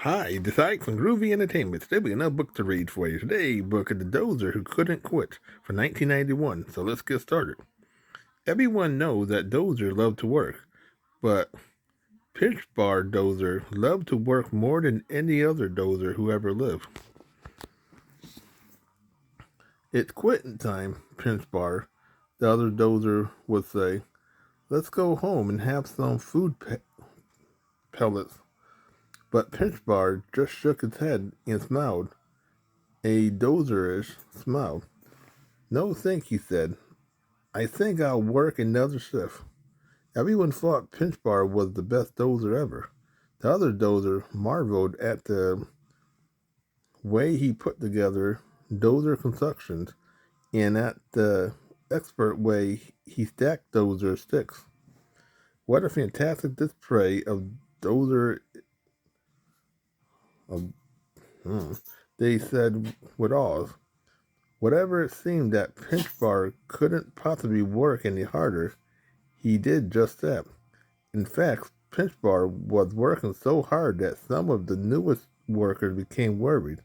Hi, this is Ike from Groovy Entertainment. Today we got another book to read for you. Today, book of The Doozer Who Couldn't Quit from 1991. So let's get started. Everyone knows that Dozer loved to work, but Pinch Bar Dozer loved to work more than any other Dozer who ever lived. It's quitting time, Pinch Bar, the other Dozer would say. Let's go home and have some pellets. But Pinch Bar just shook his head and smiled, a dozerish smile. No, thank you, he said. I think I'll work another shift. Everyone thought Pinch Bar was the best dozer ever. The other dozer marveled at the way he put together dozer constructions and at the expert way he stacked dozer sticks. What a fantastic display of dozer of, they said with awe. Whatever it seemed that Pinch Bar couldn't possibly work any harder, he did just that. In fact, Pinch Bar was working so hard that some of the newest workers became worried.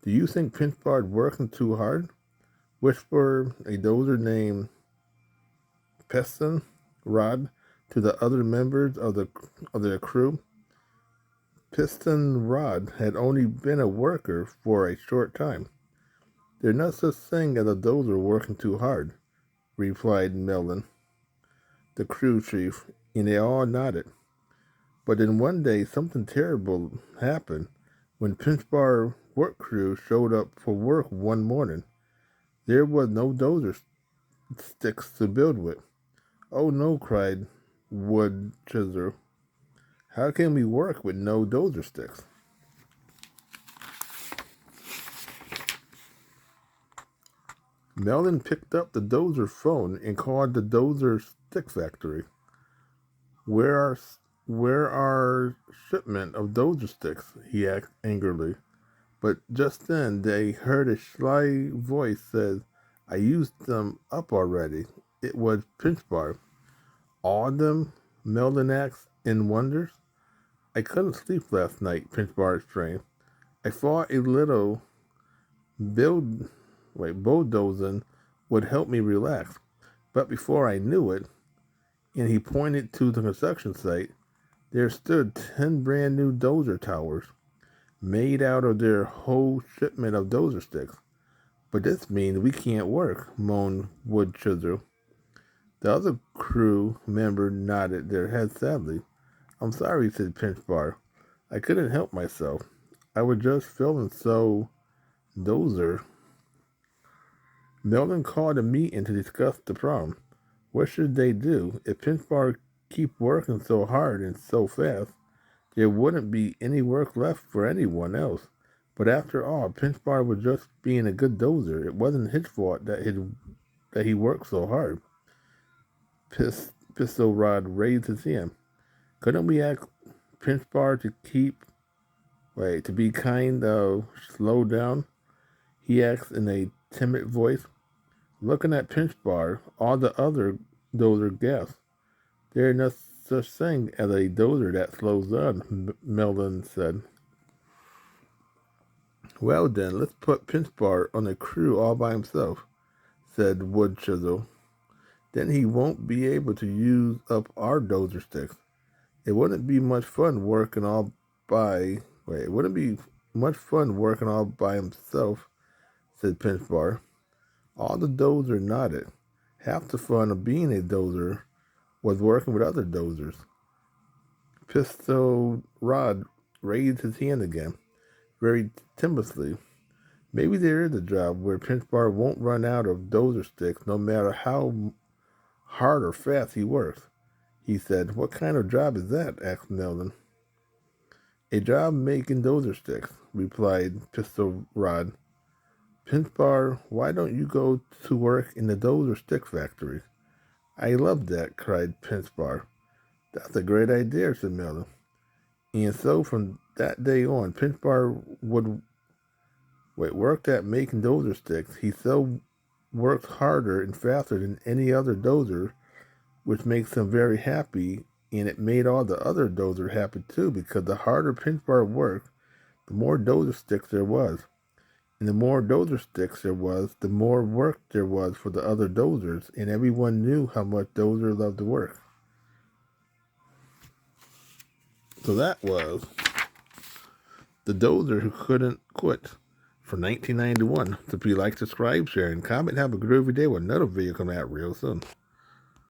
Do you think Pinch Bar is working too hard? Whispered a dozer named Peston Rod to the other members of their crew. Piston Rod had only been a worker for a short time. There's no such thing as a dozer working too hard, replied Melvin, the crew chief, and they all nodded. But then one day something terrible happened when Pinch Bar work crew showed up for work one morning. There was no dozer sticks to build with. Oh no, cried Wood Chisel. How can we work with no dozer sticks? Melvin picked up the dozer phone and called the dozer stick factory. Where are shipment of dozer sticks? He asked angrily. But just then they heard a sly voice said, I used them up already. It was Pinch Bar. All of them? Melvin asked in wonder. I couldn't sleep last night, Pinch Bar explained. I thought a little bulldozing would help me relax. But before I knew it, and he pointed to the construction site, there stood 10 brand new dozer towers, made out of their whole shipment of dozer sticks. But this means we can't work, moaned Wood Chisel. The other crew member nodded their heads sadly. I'm sorry, said Pinch Bar. I couldn't help myself. I was just feeling so dozer. Melvin called a meeting to discuss the problem. What should they do? If Pinch Bar keep working so hard and so fast, there wouldn't be any work left for anyone else. But after all, Pinch Bar was just being a good dozer. It wasn't his fault that he worked so hard. Pistol Rod raised his hand. Couldn't we ask Pinch Bar to be kind of slow down? He asked in a timid voice. Looking at Pinch Bar, all the other dozer gasped. There is no such thing as a dozer that slows down, Melvin said. Well then, let's put Pinch Bar on the crew all by himself, said Wood Chisel. Then he won't be able to use up our dozer sticks. It wouldn't be much fun working all by himself, said Pinch Bar. All the dozer nodded. Half the fun of being a dozer was working with other dozers. Pistol Rod raised his hand again, very timidly. Maybe there is a job where Pinch Bar won't run out of dozer sticks no matter how hard or fast he works, he said. What kind of job is that? Asked Melvin. A job making dozer sticks, replied Pistol Rod. Pinch Bar, why don't you go to work in the dozer stick factory? I love that, cried Pinch Bar. That's a great idea, said Melvin. And so from that day on, Pinch Bar would work at making dozer sticks. He so worked harder and faster than any other dozer, which makes him very happy And it made all the other dozers happy too, because the harder pinch bar worked, the more dozer sticks there was. And the more dozer sticks there was, the more work there was for the other dozers, and everyone knew how much Dozer loved to work. So that was The Dozer Who Couldn't Quit for 1991. So if you like, subscribe, share, and comment, have a groovy day with another video coming out real soon.